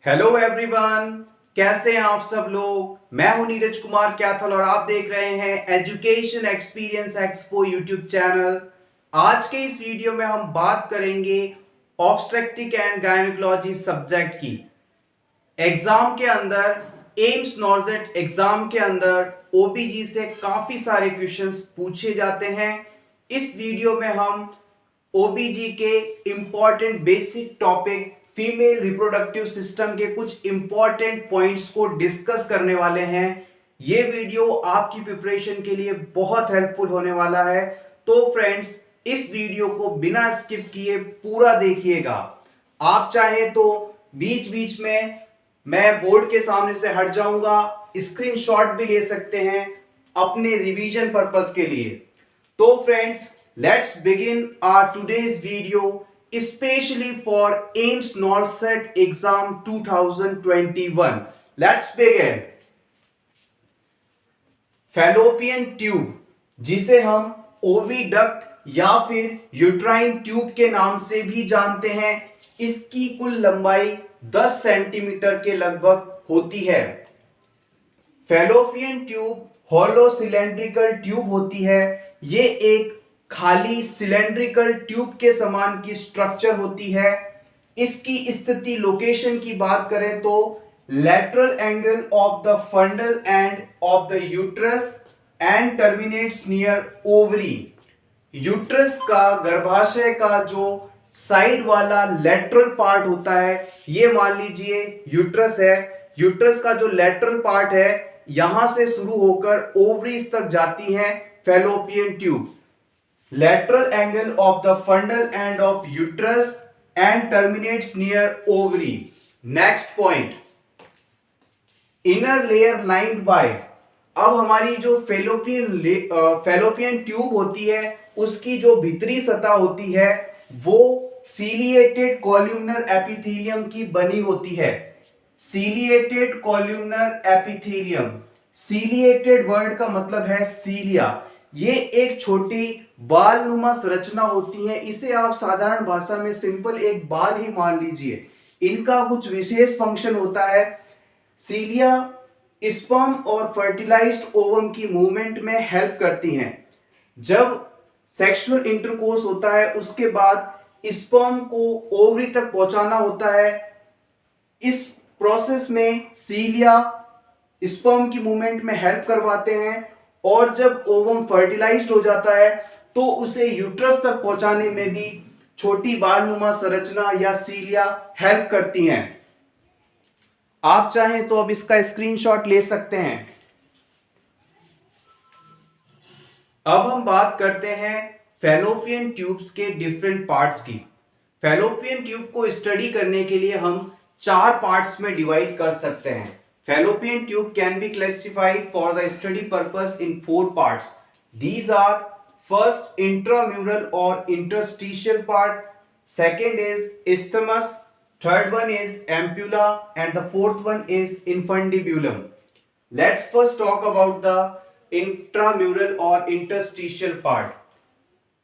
Hello everyone, कैसे हैं आप सब लोग। मैं हूं नीरज कुमार कैथल और आप देख रहे हैं education experience expo YouTube channel. आज के इस वीडियो में हम बात करेंगे ऑब्स्टेट्रिक एंड गायनेकोलॉजी सब्जेक्ट की। एग्जाम के अंदर एम्स नॉर्जेट एग्जाम के अंदर ओबीजी से काफी सारे क्वेश्चंस पूछे जाते हैं। इस वीडियो में हम ओबीजी के important basic topic female reproductive system के कुछ इंपॉर्टेंट पॉइंट्स को डिस्कस करने वाले हैं। ये वीडियो आपकी प्रिपरेशन के लिए बहुत हेल्पफुल होने वाला है, तो फ्रेंड्स इस वीडियो को बिना स्किप किए पूरा देखिएगा। आप चाहे तो बीच बीच में मैं बोर्ड के सामने से हट जाऊंगा, स्क्रीनशॉट भी ले सकते हैं अपने रिवीजन पर्पस के लिए। तो friends let's begin our today's video especially for AIMS NORCET exam 2021. Let's begin. Fallopian tube, जिसे हम ओविडक्ट या फिर यूट्राइन ट्यूब के नाम से भी जानते हैं, इसकी कुल लंबाई 10 सेंटीमीटर के लगभग होती है। Fallopian tube hollow cylindrical tube होती है। ये एक खाली सिलेंड्रिकल ट्यूब के समान की स्ट्रक्चर होती है। इसकी स्थिति लोकेशन की बात करें तो lateral angle of the fundal end of the uterus and terminates near ovary। Uterus का गर्भाशय का जो साइड वाला लेटरल पार्ट होता है, ये मान लीजिए यूट्रस है। यूट्रस का जो लेटरल पार्ट है यहां से शुरू होकर ओवरीज तक जाती है fallopian tube. lateral angle of the fundal end of uterus and terminates near ovary। next point, inner layer lined by। अब हमारी जो फैलोपियन ट्यूब होती है उसकी जो भीतरी सतह होती है वो सीलिएटेड कॉल्यूमनर एपिथेलियम की बनी होती है। Ciliated columnar epithelium, ciliated word का मतलब है सीलिया। ये एक छोटी बालनुमा संरचना होती है। इसे आप साधारण भाषा में सिंपल एक बाल ही मान लीजिए। इनका कुछ विशेष फंक्शन होता है। सीलिया स्पर्म और फर्टिलाइज्ड ओवम की मूवमेंट में हेल्प करती हैं। जब सेक्सुअल इंटरकोर्स होता है उसके बाद स्पर्म को ओवरी तक पहुंचाना होता है। इस प्रोसेस में सीलिया स्पर्म की मूवमेंट में हेल्प करवाते हैं और जब ओवम फर्टिलाइज्ड हो जाता है तो उसे यूट्रस तक पहुंचाने में भी छोटी बालनुमा संरचना या सीलिया हेल्प करती हैं। आप चाहें तो अब इसका स्क्रीनशॉट ले सकते हैं। अब हम बात करते हैं फैलोपियन ट्यूब्स के डिफरेंट पार्ट्स की। फैलोपियन ट्यूब को स्टडी करने के लिए हम 4 पार्ट्स में डिवाइड कर सकते हैं। Fallopian tube can be classified for the study purpose in 4 parts. These are first intramural or interstitial part, second is isthmus, third one is ampulla and the fourth one is infundibulum. Let's first talk about the intramural or interstitial part.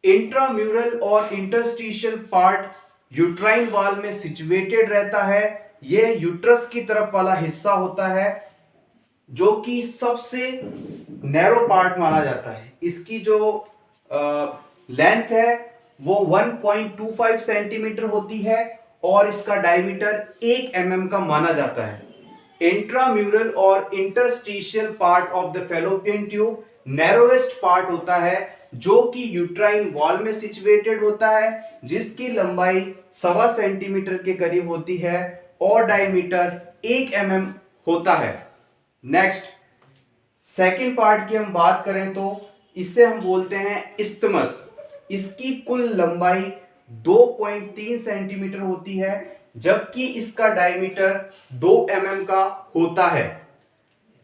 Intramural और interstitial part uterine wall में situated रहता है। ये uterus की तरफ वाला हिस्सा होता है जो कि सबसे नैरो पार्ट माना जाता है। इसकी जो लेंथ है वो 1.25 सेंटीमीटर होती है और इसका डायमीटर 1 mm का माना जाता है। इंट्राम्यूरल और interstitial part of the fallopian tube narrowest part होता है जो कि यूट्राइन वॉल में सिचुएटेड होता है, जिसकी लंबाई 1.25 सेंटीमीटर के करीब होती है और डायमीटर 1 mm होता है। नेक्स्ट सेकेंड पार्ट की हम बात करें तो इसे हम बोलते हैं इस्थमस। इसकी कुल लंबाई 2.3 सेंटीमीटर होती है जबकि इसका डायमीटर 2 mm का होता है।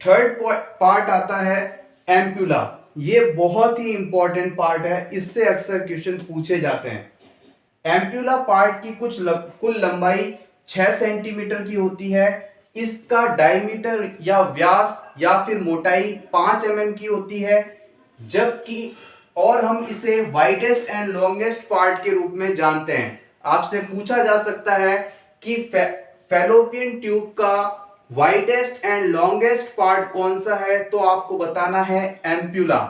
थर्ड पार्ट आता है एम्पुला। ये बहुत ही इंपॉर्टेंट पार्ट है, इससे अक्सर क्वेश्चन पूछे जाते हैं। एम्पुला पार्ट की कुल लंबाई 6 सेंटीमीटर की होती है। इसका डायमीटर या व्यास या फिर मोटाई 5 mm की होती है, जबकि और हम इसे वाइडेस्ट एंड लॉन्गेस्ट पार्ट के रूप में जानते हैं। आपसे पूछा जा सकता है कि फैलोपियन ट्यूब का वाइडेस्ट एंड लॉन्गेस्ट पार्ट कौन सा है, तो आपको बताना है एम्प्यूला।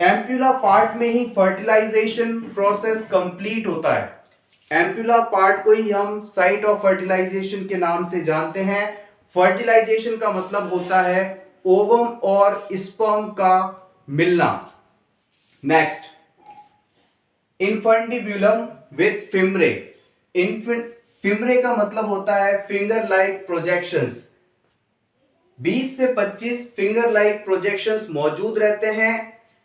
एम्प्यूला पार्ट में ही फर्टिलाइजेशन प्रोसेस कंप्लीट होता है। एम्प्यूला पार्ट को ही हम साइट ऑफ फर्टिलाइजेशन के नाम से जानते हैं। फर्टिलाइजेशन का मतलब होता है ओवम और स्पर्म का मिलना। Next, इन्फंडिब्यूलम with फिम्रे। फिम्रे का मतलब होता है फिंगर लाइक प्रोजेक्शंस। 20 से 25 फिंगर लाइक प्रोजेक्शंस मौजूद रहते हैं।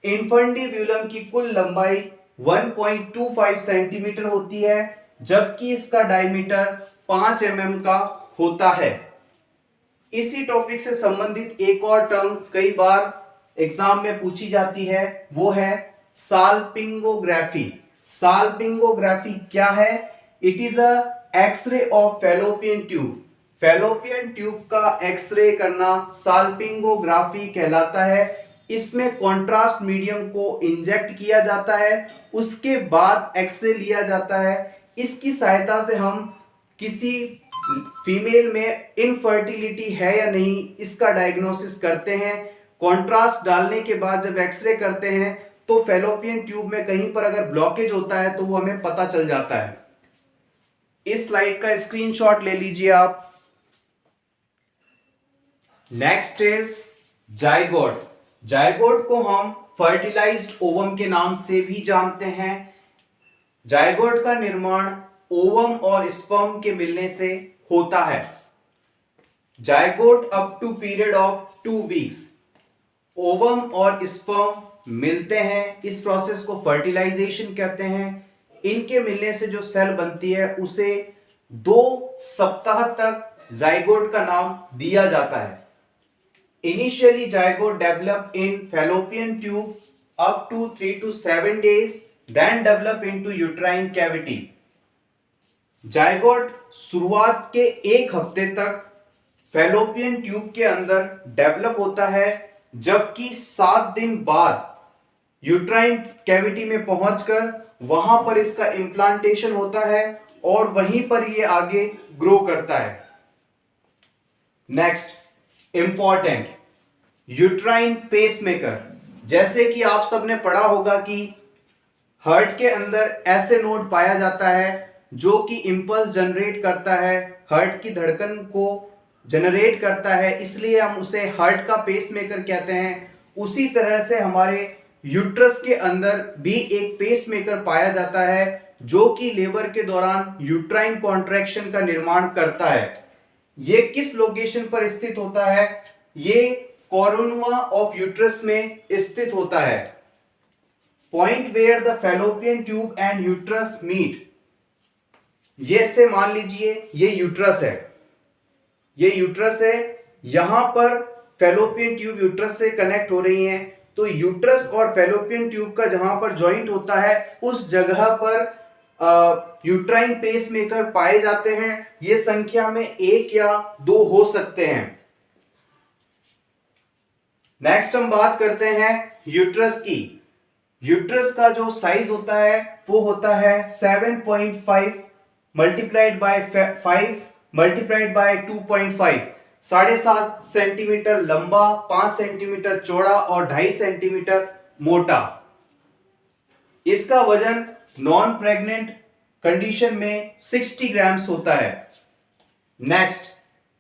इन्फंडिब्यूलम की कुल लंबाई 1.25 सेंटीमीटर होती है, जबकि इसका डायमीटर 5 mm का होता है। इसी टॉपिक से संबंधित एक और टर्म कई बार एग्जाम में पूछी जाती है, वो है साल्पिंगोग्राफी। साल्पिंगोग्राफी क्या है? It is a x ray of fallopian tube. Fallopian tube का एक्सरे करना साल्पिंगोग्राफी कहलाता है। इसमें कॉन्ट्रास्ट मीडियम को इंजेक्ट किया जाता है, उसके बाद एक्सरे लिया जाता है। इसकी सहायता से हम किसी फीमेल में इनफर्टिलिटी है या नहीं इसका डायग्नोसिस करते हैं। कॉन्ट्रास्ट डालने के बाद जब एक्सरे करते हैं तो फैलोपियन ट्यूब में कहीं पर अगर ब्लॉकेज होता है तो वो हमें पता चल जाता है। इस स्लाइड का स्क्रीनशॉट ले लीजिए आप। Next is zygote. जाइगोट को हम फर्टिलाइज्ड ओवम के नाम से भी जानते हैं। जाइगोट का निर्माण ओवम और स्पर्म के मिलने से होता है। Zygote up to period of 2 weeks ovum और स्पर्म मिलते हैं। इस प्रोसेस को फर्टिलाइजेशन कहते हैं। इनके मिलने से जो सेल बनती है उसे 2 सप्ताह तक जाइगोट का नाम दिया जाता है। Initially zygote develop in fallopian tube up to 3 to 7 days, then develop into uterine cavity। Zygote शुरुआत के 1 हफ्ते तक फैलोपियन ट्यूब के अंदर डेवलप होता है, जबकि 7 दिन बाद यूट्राइन कैविटी में पहुंचकर वहां पर इसका इम्प्लांटेशन होता है और वहीं पर ये आगे ग्रो करता है। Next, important, uterine pacemaker. जैसे कि आप सबने पढ़ा होगा कि हार्ट के अंदर ऐसे नोड पाया जाता है जो कि इंपल्स जनरेट करता है, हार्ट की धड़कन को जनरेट करता है, इसलिए हम उसे हार्ट का पेसमेकर कहते हैं। उसी तरह से हमारे यूट्रस के अंदर भी एक पेसमेकर पाया जाता है जो कि लेबर के दौरान यूट्राइन कॉन्ट्रैक्शन का निर्माण करता है। ये किस लोकेशन पर स्थित होता है? ये कोरोनुआ ऑफ यूट्रस में स्थित होता है। Point where the fallopian tube and uterus meet. ये से मान लीजिए ये यूट्रस है, ये यूट्रस है, यहां पर फैलोपियन ट्यूब यूट्रस से कनेक्ट हो रही हैं। तो यूट्रस और फैलोपियन ट्यूब का जहां पर जॉइंट होता है उस जगह पर यूट्राइन पेसमेकर पाए जाते हैं। ये संख्या में 1 या 2 हो सकते हैं। नेक्स्ट हम बात करते हैं यूट्रस की। यूट्रस का जो साइज होता है वो होता है 7.5 multiplied by 5 multiplied by 2.5। 7.5 centimetre लंबा, 5 सेंटीमीटर चौड़ा और 2.5 सेंटीमीटर मोटा। इसका वजन नॉन प्रेग्नेंट कंडीशन में 60 ग्राम्स होता है। Next,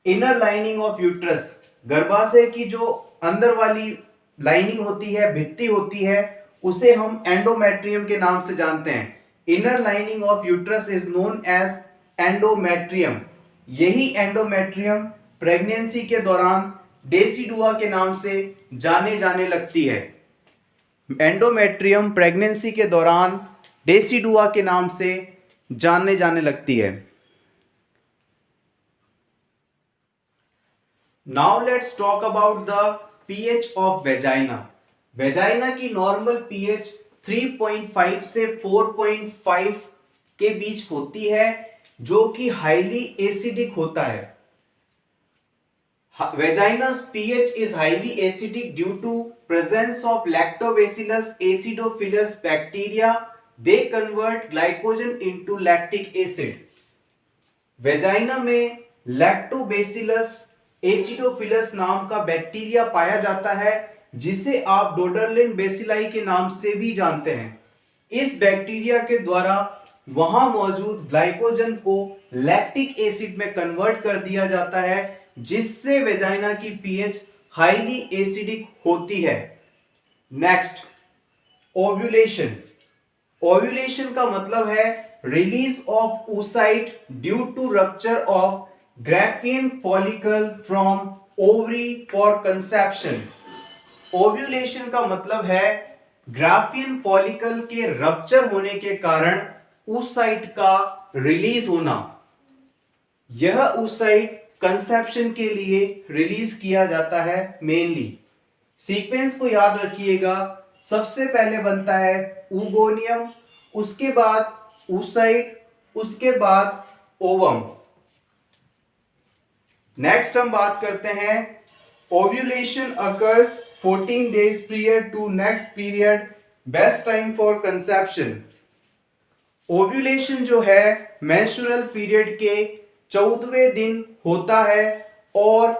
inner lining of uterus. गर्भाशय की जो अंदर वाली लाइनिंग होती है, भित्ति होती है, उसे हम एंडोमेट्रियम के नाम से जानते हैं। Inner lining of uterus is known as endometrium. यही एंडोमेट्रियम प्रेगनेंसी के दौरान डेसिडुआ के नाम से जाने जाने लगती है। एंडोमेट्रियम प्रेगनेंसी के दौरान डेसिडुआ के नाम से जाने जाने लगती है। Now let's talk about the pH of vagina. Vagina की नॉर्मल पीएच 3.5 से 4.5 के बीच होती है, जो कि हाईली एसिडिक होता है। Vagina's pH is highly acidic due to presence of lactobacillus acidophilus bacteria. They convert glycogen into lactic acid. Vagina में लैक्टोबैसिलस एसिडोफिलस नाम का बैक्टीरिया पाया जाता है, जिसे आप डोडरलिन बेसिलाई के नाम से भी जानते हैं। इस बैक्टीरिया के द्वारा वहां मौजूद ग्लाइकोजन को लैक्टिक एसिड में कन्वर्ट कर दिया जाता है, जिससे वेजाइना की पीएच हाईली एसिडिक होती है। Next, ovulation. ओव्यूलेशन का मतलब है release of oocyte due to rupture of graafian follicle from ovary for conception. Ovulation का मतलब है ग्राफियन फॉलिकल के रप्चर होने के कारण oocyte का रिलीज होना। यह oocyte कंसेप्शन के लिए रिलीज किया जाता है मेनली। सीक्वेंस को याद रखिएगा, सबसे पहले बनता है oogoनियम, उसके बाद oocyte, उसके बाद ओवम। नेक्स्ट हम बात करते हैं ovulation occurs 14 days prior to next period, best time for conception. Ovulation जो है मेंस्ट्रुअल पीरियड के 14वें दिन होता है और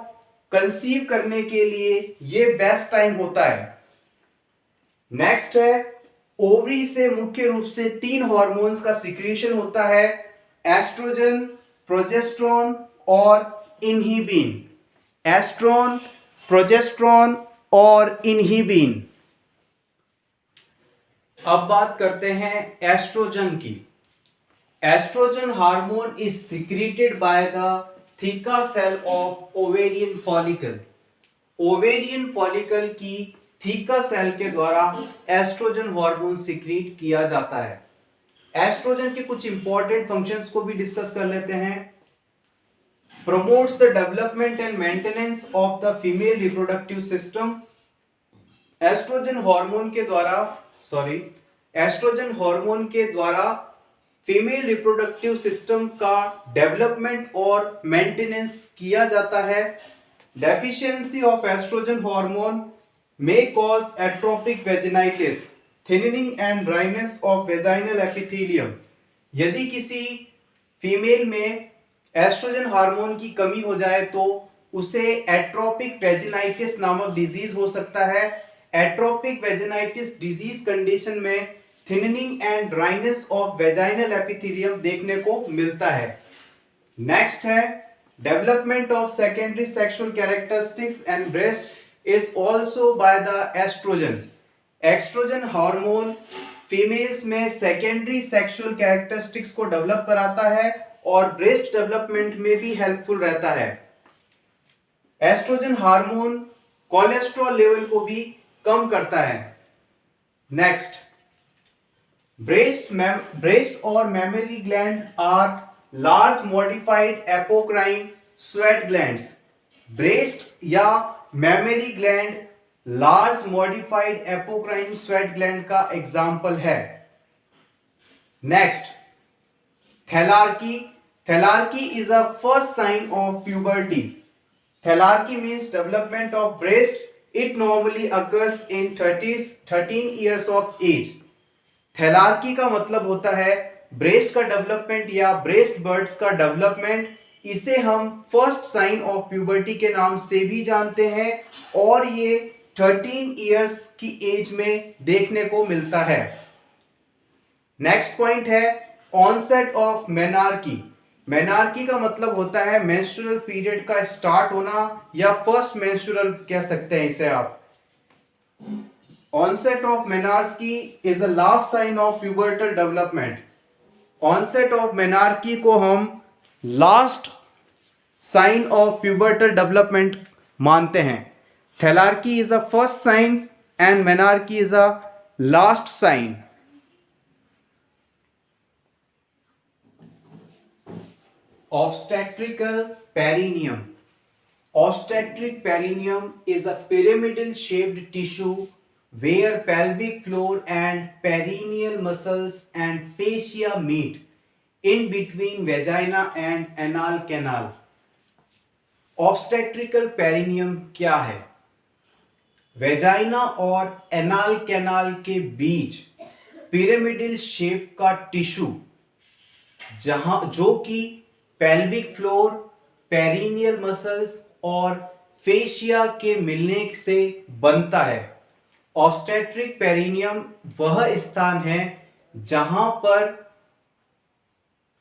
कंसीव करने के लिए ये बेस्ट टाइम होता है। नेक्स्ट है ओवरी से मुख्य रूप से 3 हार्मोन्स का सिक्रीशन होता है, एस्ट्रोजन, प्रोजेस्टेरोन और इनहिबिन। एस्ट्रोन, प्रोजेस्टेरोन और इनहिबिन। अब बात करते हैं एस्ट्रोजन की। Oestrogen hormone is secreted by the theca cell of ovarian follicle. Ovarian follicle की थीका सेल के द्वारा एस्ट्रोजन हार्मोन सिक्रीट किया जाता है। एस्ट्रोजन के कुछ इंपॉर्टेंट फंक्शंस को भी डिस्कस कर लेते हैं। Promotes the development and maintenance of the female reproductive system. Oestrogen hormone के द्वारा फीमेल रिप्रोडक्टिव सिस्टम का डेवलपमेंट और मेंटेनेंस किया जाता है। Deficiency of oestrogen hormone may cause atopic vaginitis, thinning and dryness of vaginal epithelium। यदि किसी female में एस्ट्रोजन हार्मोन की कमी हो जाए तो उसे एट्रोपिक वेजिनाइटिस नामक डिजीज हो सकता है। एट्रोपिक वेजिनाइटिस डिजीज कंडीशन में thinning and dryness of vaginal epithelium देखने को मिलता है। नेक्स्ट है development of secondary sexual characteristics and breast is also by the estrogen। Oestrogen hormone females में सेकेंडरी सेक्सुअल कैरेक्टरिस्टिक्स को डेवलप कराता है और ब्रेस्ट डेवलपमेंट में भी हेल्पफुल रहता है। एस्ट्रोजन हार्मोन कोलेस्ट्रॉल लेवल को भी कम करता है। नेक्स्ट, ब्रेस्ट और memory gland are large modified apocrine sweat glands. Breast या memory gland large modified apocrine sweat gland का एग्जाम्पल है। Next, thelarche. Thelarche is a first sign of puberty. Thelarche means development of breast. It normally occurs in 13 years of एज। Thelarche का मतलब होता है breast का development या breast birds का डेवलपमेंट। इसे हम फर्स्ट साइन ऑफ प्यूबर्टी के नाम से भी जानते हैं और ये 13 years की एज में देखने को मिलता है। नेक्स्ट पॉइंट है ऑनसेट ऑफ मेनार्की। मेनार्की का मतलब होता है मेंस्ट्रुअल पीरियड का स्टार्ट होना या फर्स्ट मेंस्ट्रुअल कह सकते हैं इसे आप। Onset of menarche is the last sign of pubertal development. Onset of menarche को हम last sign of pubertal development मानते हैं। Thelarche is a first sign and menarche is a last sign. Obstetrical perineum. Obstetric perineum is a pyramidal shaped tissue where pelvic floor and perineal muscles and fascia meet in between vagina and anal canal। Obstetrical perineum क्या है? Vagina और anal canal के बीच pyramidal shape का tissue जो कि pelvic floor, perennial muscles और fascia के मिलने से बनता है। ऑब्स्टेट्रिक पेरिनियम वह स्थान है जहां पर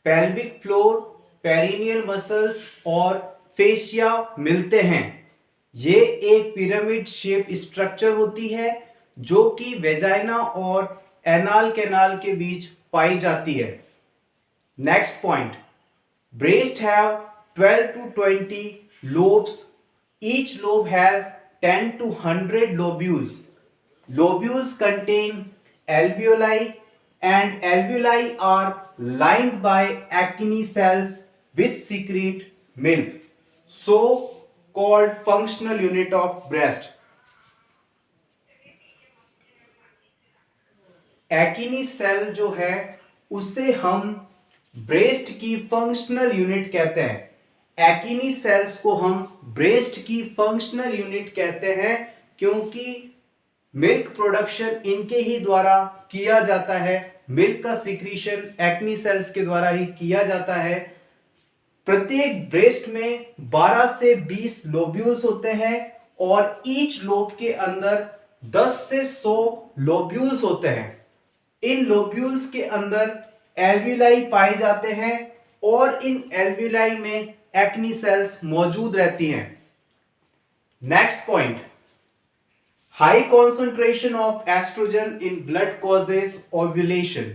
पेल्विक फ्लोर, पेरिनियल मसल्स और फेशिया मिलते हैं। ये एक पिरामिड शेप स्ट्रक्चर होती है जो कि वेजाइना और एनाल कैनाल के बीच पाई जाती है। Next point, breast have 12 to 20 lobes. Each lobe has 10 to 100 lobules. Lobules contain alveoli and alveoli are lined by actin cells which secrete milk. So called functional unit of breast. Acini cell जो है उसे हम breast की functional unit कहते हैं। Acne sales को हम breast की फंक्शनल यूनिट कहते हैं क्योंकि मिल्क प्रोडक्शन इनके ही द्वारा किया जाता है। मिल्क का सिक्रीशन एक्नी सेल्स के द्वारा ही किया जाता है। प्रत्येक ब्रेस्ट में 12 से 20 लोब्यूल्स होते हैं और ईच लोब के अंदर 10 से 100 लोब्यूल्स होते हैं। इन लोब्यूल्स के अंदर एल्विलाई पाए जाते हैं और इन एल्विलाई में एक्नी सेल्स मौजूद रहती हैं। Next point, high concentration of oestrogen in blood causes ovulation.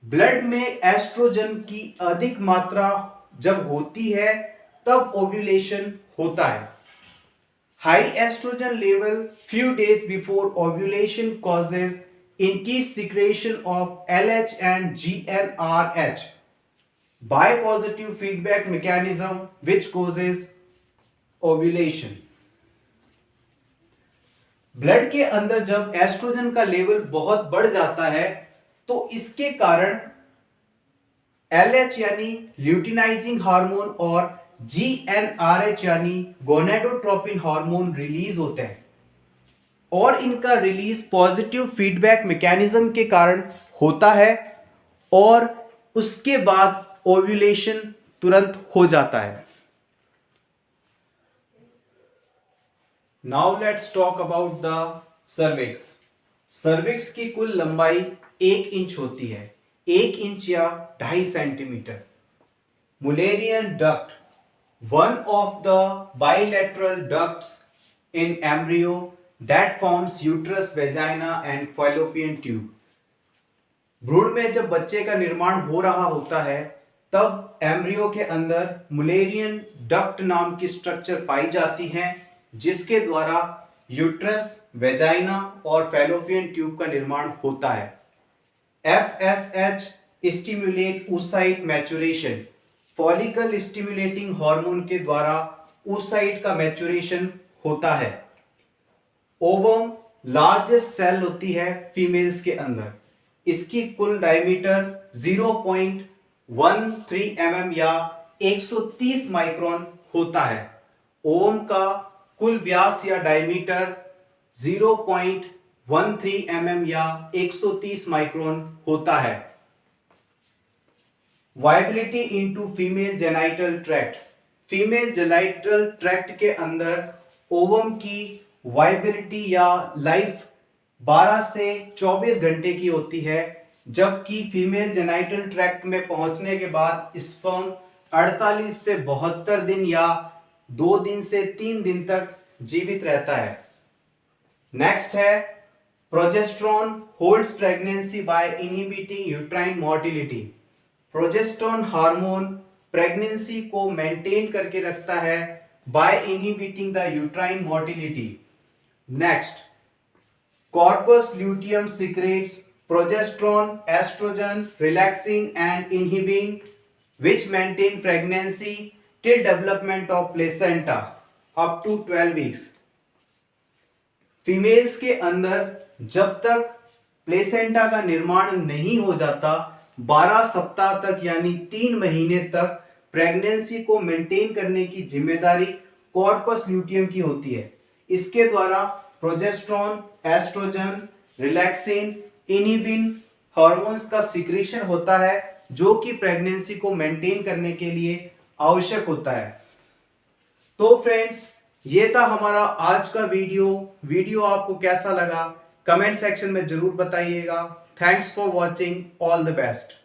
Blood में एस्ट्रोजन की अधिक मात्रा जब होती है तब ओव्यूलेशन होता है। High oestrogen level few days before ovulation causes increased secretion of LH and GnRH by positive feedback mechanism which causes ovulation. Blood के अंदर जब एस्ट्रोजन का लेवल बहुत बढ़ जाता है तो इसके कारण LH यानी ल्यूटिनाइजिंग हार्मोन और GnRH यानी गोनेडोट्रोपिन हार्मोन रिलीज होते हैं और इनका रिलीज पॉजिटिव फीडबैक मैकेनिज्म के कारण होता है और उसके बाद ओव्यूलेशन तुरंत हो जाता है। Now let's talk about the cervix. Cervix की कुल लंबाई 1 इंच होती है, 1 इंच या 2.5 centimetre. Mullerian duct, one of the bilateral ducts in embryo that forms uterus, vagina and fallopian tube. भ्रूण में जब बच्चे का निर्माण हो रहा होता है तब एम्ब्रियो के अंदर मुलेरियन डक्ट नाम की स्ट्रक्चर पाई जाती है जिसके द्वारा यूट्रस, वेजाइना और फैलोपियन ट्यूब का निर्माण होता है। FSH stimulate oocyte maturation. Follicle stimulating hormone के द्वारा oocyte का मैच्योरेशन होता है। ओवम लार्जेस्ट सेल होती है फीमेल्स के अंदर। इसकी कुल डायमीटर 0.13 mm या 130 माइक्रोन होता है। ओवम का कुल व्यास या डायमीटर 0.13 mm या 130 माइक्रोन होता है। Viability into female genital tract. Female genital tract के अंदर ओवम की वाइबिलिटी या लाइफ 12 से 24 घंटे की होती है जबकि फीमेल जेनाइटल ट्रैक्ट में पहुंचने के बाद स्पर्म 48 से 72 दिन या 2 दिन से 3 दिन तक जीवित रहता है। नेक्स्ट है progesterone holds pregnancy by inhibiting uterine motility. Progesterone hormone pregnancy को मेंटेन करके रखता है by inhibiting the uterine motility. Next, corpus luteum secretes progesterone, estrogen, relaxing and inhibiting, which maintain pregnancy till development of placenta up to 12 weeks. Females के अंदर जब तक placenta का निर्माण नहीं हो जाता 12 सप्ताह तक यानी 3 महीने तक प्रेगनेंसी को मेंटेन करने की जिम्मेदारी कॉर्पस ल्यूटियम की होती है। इसके द्वारा progesterone, oestrogen, relaxin, inhibin hormones का सिक्रीशन होता है जो कि प्रेगनेंसी को मेंटेन करने के लिए आवश्यक होता है। तो फ्रेंड्स, ये था हमारा आज का वीडियो आपको कैसा लगा कमेंट सेक्शन में जरूर बताइएगा। Thanks for watching, all the best.